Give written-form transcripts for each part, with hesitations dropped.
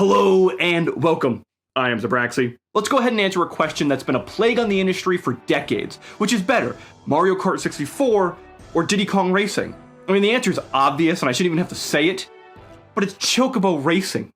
Hello and welcome. I am Zabraxi. Let's go ahead and answer a question that's been a plague on the industry for decades. Which is better, Mario Kart 64 or Diddy Kong Racing? I mean, the answer is obvious and I shouldn't even have to say it, but it's Chocobo Racing.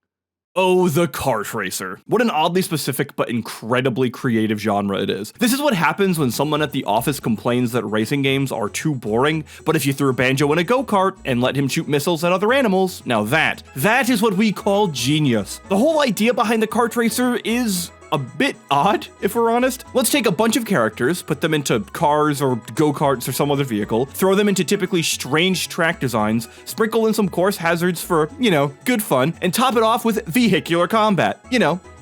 Oh, the kart racer. What an oddly specific but incredibly creative genre it is. This is what happens when someone at the office complains that racing games are too boring, but if you threw a banjo in a go-kart and let him shoot missiles at other animals, now that is what we call genius. The whole idea behind the kart racer is a bit odd, if we're honest. Let's take a bunch of characters, put them into cars or go-karts or some other vehicle, throw them into typically strange track designs, sprinkle in some course hazards for, good fun, and top it off with vehicular combat,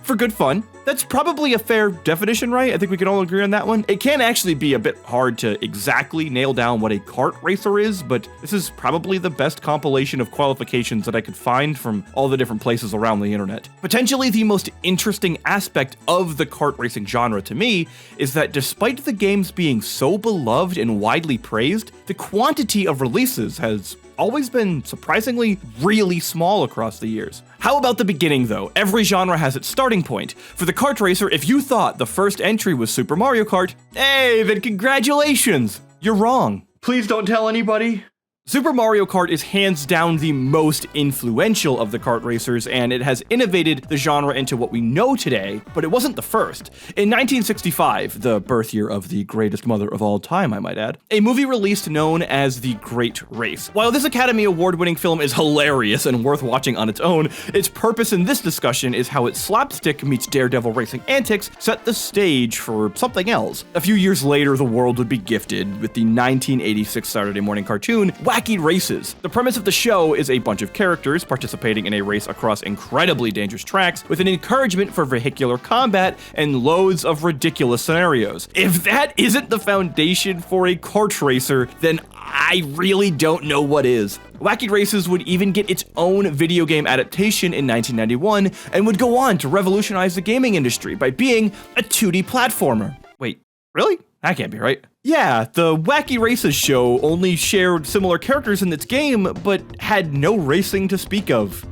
for good fun. That's probably a fair definition, right? I think we can all agree on that one. It can actually be a bit hard to exactly nail down what a kart racer is, but this is probably the best compilation of qualifications that I could find from all the different places around the internet. Potentially the most interesting aspect of the kart racing genre to me is that despite the games being so beloved and widely praised, the quantity of releases has always been surprisingly really small across the years. How about the beginning though? Every genre has its starting point. For the kart racer, if you thought the first entry was Super Mario Kart, hey, then congratulations! You're wrong. Please don't tell anybody. Super Mario Kart is hands down the most influential of the kart racers, and it has innovated the genre into what we know today, but it wasn't the first. In 1965, the birth year of the greatest mother of all time, I might add, a movie released known as The Great Race. While this Academy Award-winning film is hilarious and worth watching on its own, its purpose in this discussion is how its slapstick meets daredevil racing antics set the stage for something else. A few years later, the world would be gifted with the 1986 Saturday morning cartoon, Wacky Races. The premise of the show is a bunch of characters participating in a race across incredibly dangerous tracks with an encouragement for vehicular combat and loads of ridiculous scenarios. If that isn't the foundation for a kart racer, then I really don't know what is. Wacky Races would even get its own video game adaptation in 1991 and would go on to revolutionize the gaming industry by being a 2D platformer. Wait, really? That can't be right. Yeah, the Wacky Races show only shared similar characters in its game, but had no racing to speak of.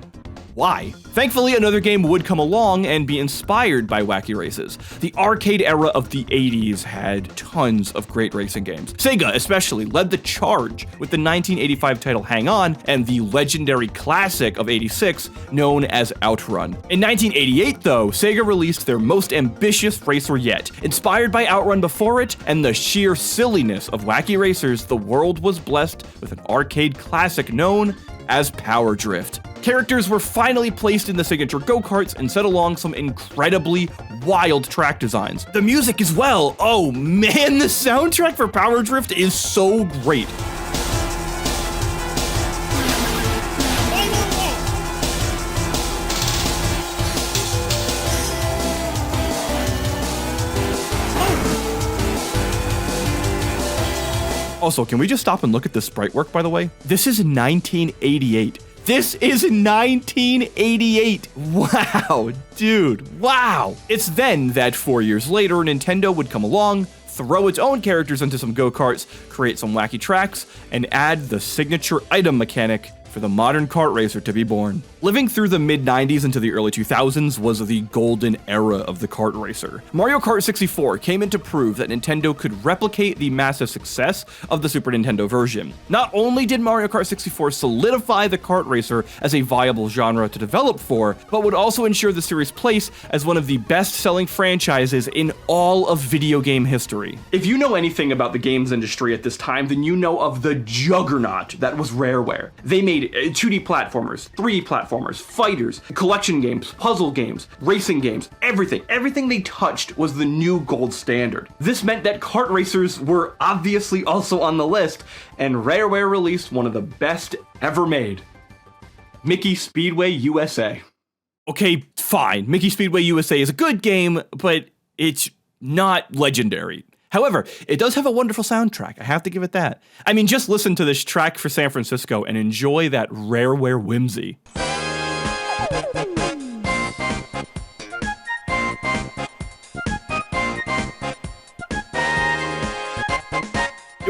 Why? Thankfully, another game would come along and be inspired by Wacky Races. The arcade era of the 80s had tons of great racing games. Sega especially led the charge with the 1985 title Hang On and the legendary classic of 86 known as Outrun. In 1988 though, Sega released their most ambitious racer yet. Inspired by Outrun before it and the sheer silliness of Wacky Racers, the world was blessed with an arcade classic known as Power Drift. Characters were finally placed in the signature go-karts and set along some incredibly wild track designs. The music as well. Oh man, the soundtrack for Power Drift is so great. Also, can we just stop and look at the sprite work, by the way? This is 1988. This is 1988. Wow, dude, wow. It's then that 4 years later, Nintendo would come along, throw its own characters into some go-karts, create some wacky tracks, and add the signature item mechanic for the modern kart racer to be born. Living through the mid-90s into the early 2000s was the golden era of the kart racer. Mario Kart 64 came in to prove that Nintendo could replicate the massive success of the Super Nintendo version. Not only did Mario Kart 64 solidify the kart racer as a viable genre to develop for, but would also ensure the series' place as one of the best-selling franchises in all of video game history. If you know anything about the games industry at this time, then you know of the juggernaut that was Rareware. They made 2D platformers, 3D platformers, fighters, collection games, puzzle games, racing games, everything. Everything they touched was the new gold standard. This meant that kart racers were obviously also on the list, and Rareware released one of the best ever made, Mickey Speedway USA. Okay, fine. Mickey Speedway USA is a good game, but it's not legendary. However, it does have a wonderful soundtrack, I have to give it that. I mean, just listen to this track for San Francisco and enjoy that Rareware whimsy.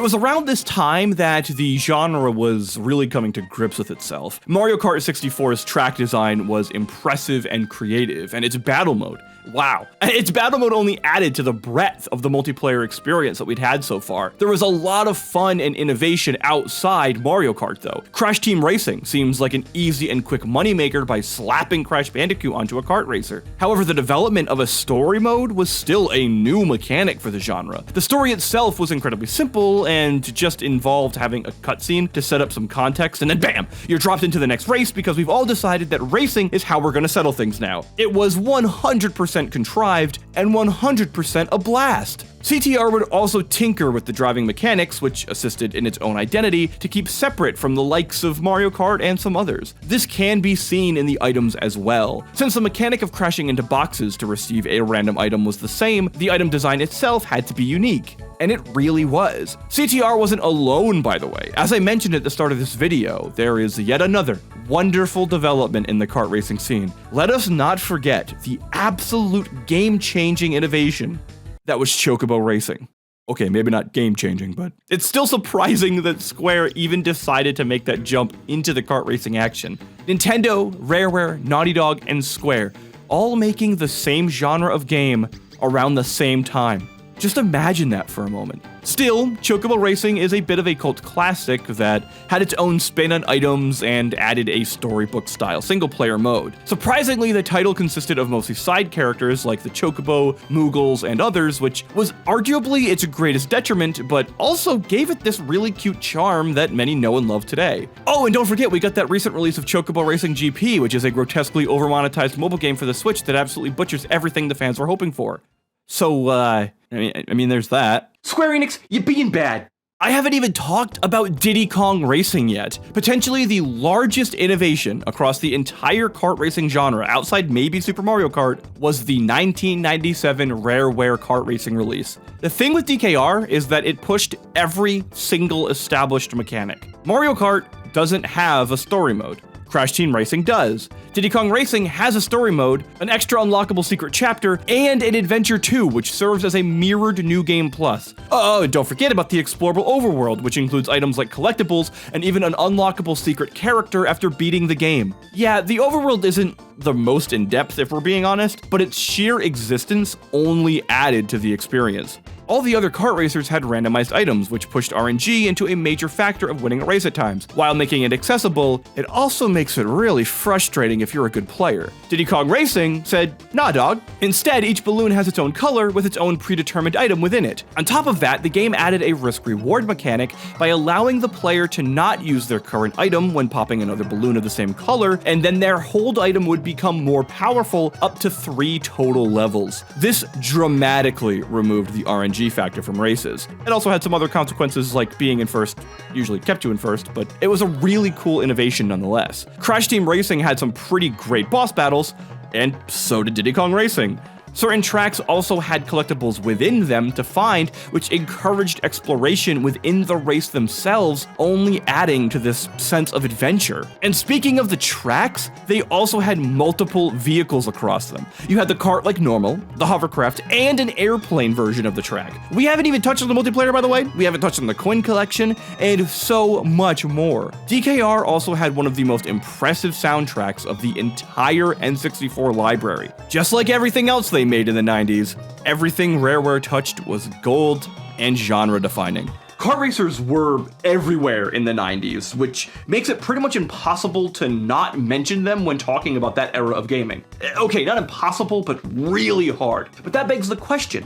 It was around this time that the genre was really coming to grips with itself. Mario Kart 64's track design was impressive and creative, and its battle mode, wow. Its battle mode only added to the breadth of the multiplayer experience that we'd had so far. There was a lot of fun and innovation outside Mario Kart though. Crash Team Racing seems like an easy and quick moneymaker by slapping Crash Bandicoot onto a kart racer. However, the development of a story mode was still a new mechanic for the genre. The story itself was incredibly simple and just involved having a cutscene to set up some context, and then bam, you're dropped into the next race because we've all decided that racing is how we're gonna settle things now. It was 100% contrived and 100% a blast. CTR would also tinker with the driving mechanics, which assisted in its own identity to keep separate from the likes of Mario Kart and some others. This can be seen in the items as well. Since the mechanic of crashing into boxes to receive a random item was the same, the item design itself had to be unique. And it really was. CTR wasn't alone, by the way. As I mentioned at the start of this video, there is yet another wonderful development in the kart racing scene. Let us not forget the absolute game-changing innovation that was Chocobo Racing. Okay, maybe not game-changing, but it's still surprising that Square even decided to make that jump into the kart racing action. Nintendo, Rareware, Naughty Dog, and Square all making the same genre of game around the same time. Just imagine that for a moment. Still, Chocobo Racing is a bit of a cult classic that had its own spin on items and added a storybook-style single-player mode. Surprisingly, the title consisted of mostly side characters like the Chocobo, Moogles, and others, which was arguably its greatest detriment, but also gave it this really cute charm that many know and love today. Oh, and don't forget, we got that recent release of Chocobo Racing GP, which is a grotesquely over-monetized mobile game for the Switch that absolutely butchers everything the fans were hoping for. So, I mean, there's that. Square Enix, you being bad. I haven't even talked about Diddy Kong Racing yet. Potentially the largest innovation across the entire kart racing genre, outside maybe Super Mario Kart, was the 1997 Rareware kart racing release. The thing with DKR is that it pushed every single established mechanic. Mario Kart doesn't have a story mode. Crash Team Racing does. Diddy Kong Racing has a story mode, an extra unlockable secret chapter, and an adventure 2, which serves as a mirrored New Game Plus. Oh, and don't forget about the explorable overworld, which includes items like collectibles and even an unlockable secret character after beating the game. Yeah, the overworld isn't the most in-depth if we're being honest, but its sheer existence only added to the experience. All the other kart racers had randomized items, which pushed RNG into a major factor of winning a race at times. While making it accessible, it also makes it really frustrating if you're a good player. Diddy Kong Racing said, nah dog. Instead, each balloon has its own color with its own predetermined item within it. On top of that, the game added a risk-reward mechanic by allowing the player to not use their current item when popping another balloon of the same color, and then their hold item would become more powerful up to 3 total levels. This dramatically removed the RNG factor from races. It also had some other consequences like being in first usually kept you in first, but it was a really cool innovation nonetheless. Crash Team Racing had some pretty great boss battles, and so did Diddy Kong Racing. Certain tracks also had collectibles within them to find, which encouraged exploration within the race themselves, only adding to this sense of adventure. And speaking of the tracks, they also had multiple vehicles across them. You had the kart like normal, the hovercraft, and an airplane version of the track. We haven't even touched on the multiplayer, by the way. We haven't touched on the coin collection, and so much more. DKR also had one of the most impressive soundtracks of the entire N64 library. Just like everything else they made in the 90s, everything Rareware touched was gold and genre-defining. Kart racers were everywhere in the 90s, which makes it pretty much impossible to not mention them when talking about that era of gaming. Okay, not impossible, but really hard. But that begs the question,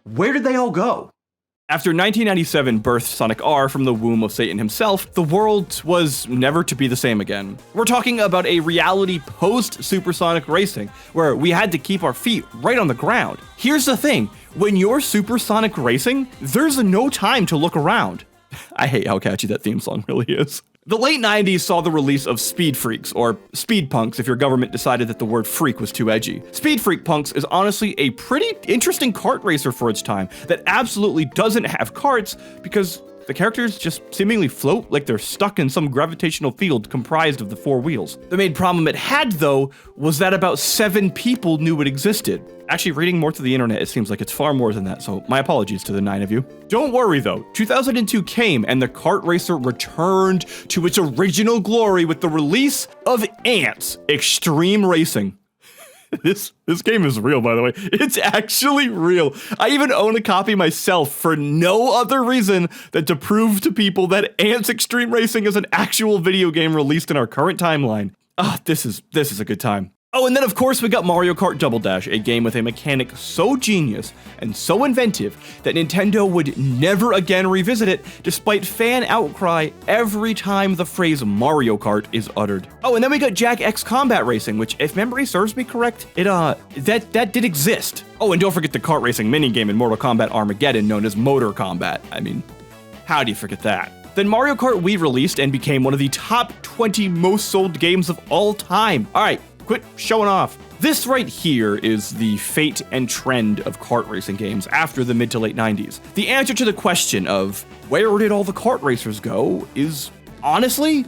where did they all go? After 1997 birthed Sonic R from the womb of Satan himself, the world was never to be the same again. We're talking about a reality post-Supersonic Racing, where we had to keep our feet right on the ground. Here's the thing, when you're Supersonic Racing, there's no time to look around. I hate how catchy that theme song really is. The late 90s saw the release of Speed Freaks, or Speed Punks if your government decided that the word freak was too edgy. Speed Freak Punks is honestly a pretty interesting kart racer for its time that absolutely doesn't have karts because The characters just seemingly float like they're stuck in some gravitational field comprised of the 4 wheels. The main problem it had, though, was that about 7 people knew it existed. Actually, reading more through the internet, it seems like it's far more than that, so my apologies to the 9 of you. Don't worry though, 2002 came and the kart racer returned to its original glory with the release of Ants Extreme Racing. This game is real, by the way. It's actually real. I even own a copy myself for no other reason than to prove to people that Ants Extreme Racing is an actual video game released in our current timeline. This is a good time. Oh, and then of course we got Mario Kart Double Dash, a game with a mechanic so genius and so inventive that Nintendo would never again revisit it, despite fan outcry every time the phrase Mario Kart is uttered. Oh, and then we got Jak X Combat Racing, which, if memory serves me correct, that did exist. Oh, and don't forget the kart racing minigame in Mortal Kombat Armageddon known as Motor Combat. I mean, how do you forget that? Then Mario Kart Wii released and became one of the top 20 most sold games of all time. All right. Quit showing off. This right here is the fate and trend of kart racing games after the mid to late 90s. The answer to the question of where did all the kart racers go is, honestly,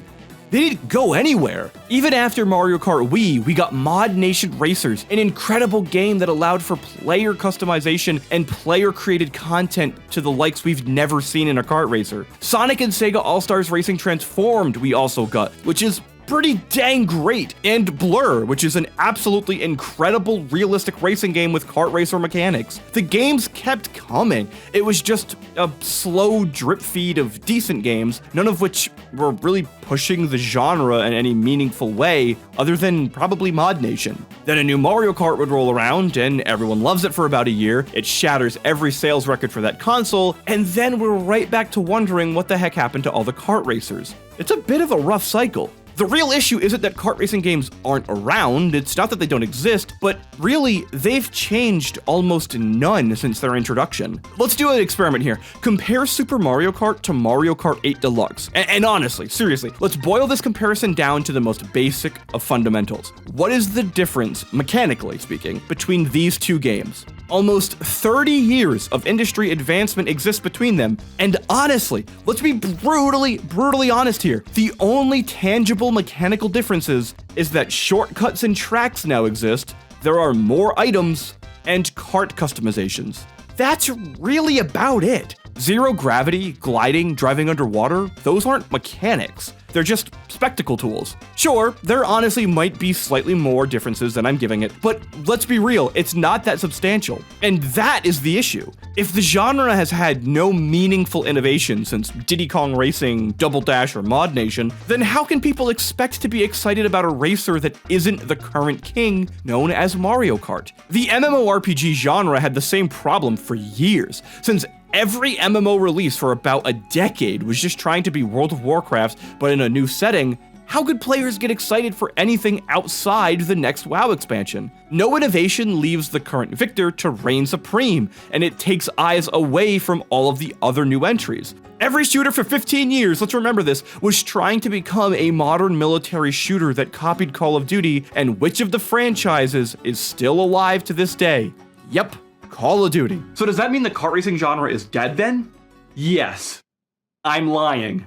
they didn't go anywhere. Even after Mario Kart Wii, we got Mod Nation Racers, an incredible game that allowed for player customization and player-created content to the likes we've never seen in a kart racer. Sonic and Sega All-Stars Racing Transformed we also got, which is pretty dang great, and Blur, which is an absolutely incredible realistic racing game with kart racer mechanics. The games kept coming. It was just a slow drip feed of decent games, none of which were really pushing the genre in any meaningful way, other than probably Mod Nation. Then a new Mario Kart would roll around, and everyone loves it for about a year. It shatters every sales record for that console, and then we're right back to wondering what the heck happened to all the kart racers. It's a bit of a rough cycle. The real issue isn't that kart racing games aren't around, it's not that they don't exist, but really, they've changed almost none since their introduction. Let's do an experiment here. Compare Super Mario Kart to Mario Kart 8 Deluxe. And honestly, seriously, let's boil this comparison down to the most basic of fundamentals. What is the difference, mechanically speaking, between these two games? Almost 30 years of industry advancement exists between them, and honestly, let's be brutally honest here. The only tangible mechanical differences is that shortcuts and tracks now exist, there are more items, and kart customizations. That's really about it. Zero gravity, gliding, driving underwater, those aren't mechanics. They're just spectacle tools. Sure, there honestly might be slightly more differences than I'm giving it, but let's be real, it's not that substantial. And that is the issue. If the genre has had no meaningful innovation since Diddy Kong Racing, Double Dash, or Mod Nation, then how can people expect to be excited about a racer that isn't the current king known as Mario Kart? The MMORPG genre had the same problem for years, since every MMO release for about a decade was just trying to be World of Warcraft, but in a new setting. How could players get excited for anything outside the next WoW expansion? No innovation leaves the current victor to reign supreme, and it takes eyes away from all of the other new entries. Every shooter for 15 years, let's remember this, was trying to become a modern military shooter that copied Call of Duty, and which of the franchises is still alive to this day? Yep. Call of Duty. So does that mean the kart racing genre is dead then? Yes. I'm lying.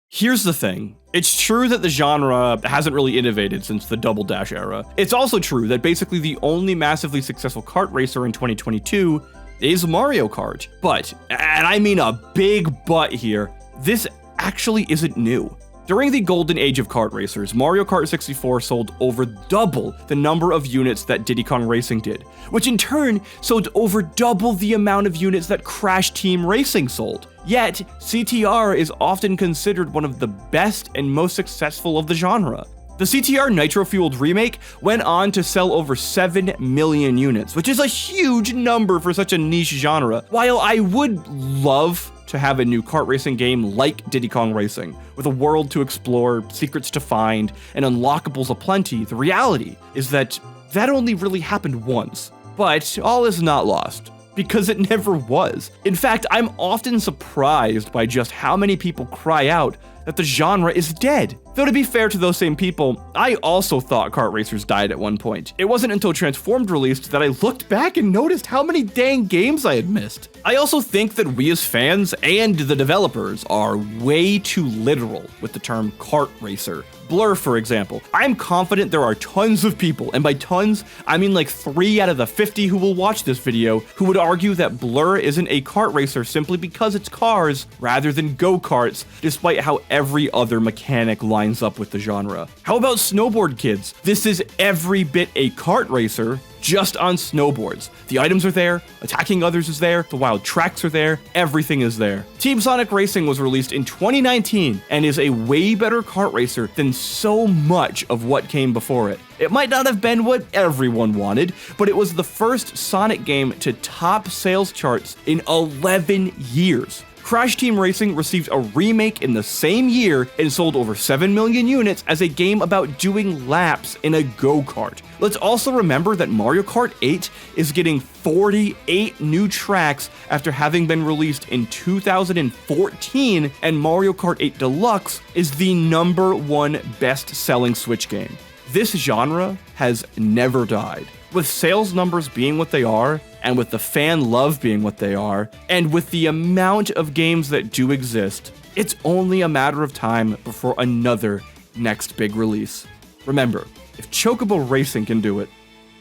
Here's the thing. It's true that the genre hasn't really innovated since the Double Dash era. It's also true that basically the only massively successful kart racer in 2022 is Mario Kart. But, and I mean a big but here, this actually isn't new. During the golden age of kart racers, Mario Kart 64 sold over double the number of units that Diddy Kong Racing did, which in turn sold over double the amount of units that Crash Team Racing sold. Yet, CTR is often considered one of the best and most successful of the genre. The CTR nitro-fueled remake went on to sell over 7 million units, which is a huge number for such a niche genre. While I would love to have a new kart racing game like Diddy Kong Racing, with a world to explore, secrets to find, and unlockables aplenty, the reality is that only really happened once. But all is not lost, because it never was. In fact, I'm often surprised by just how many people cry out that the genre is dead. Though to be fair to those same people, I also thought kart racers died at one point. It wasn't until Transformed released that I looked back and noticed how many dang games I had missed. I also think that we as fans and the developers are way too literal with the term kart racer. Blur, for example. I'm confident there are tons of people, and by tons, I mean like 3 out of the 50 who will watch this video, who would argue that Blur isn't a kart racer simply because it's cars rather than go-karts, despite how every other mechanic lines up with the genre. How about snowboard kids? This is every bit a kart racer, just on snowboards. The items are there, attacking others is there, the wild tracks are there, everything is there. Team Sonic Racing was released in 2019 and is a way better kart racer than so much of what came before it. It might not have been what everyone wanted, but it was the first Sonic game to top sales charts in 11 years. Crash Team Racing received a remake in the same year and sold over 7 million units as a game about doing laps in a go-kart. Let's also remember that Mario Kart 8 is getting 48 new tracks after having been released in 2014, and Mario Kart 8 Deluxe is the #1 best-selling Switch game. This genre has never died. With sales numbers being what they are, and with the fan love being what they are, and with the amount of games that do exist, it's only a matter of time before another next big release. Remember, if Chocobo Racing can do it,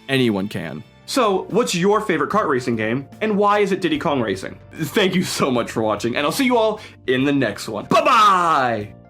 anyone can. So, what's your favorite kart racing game, and why is it Diddy Kong Racing? Thank you so much for watching, and I'll see you all in the next one. Bye-bye!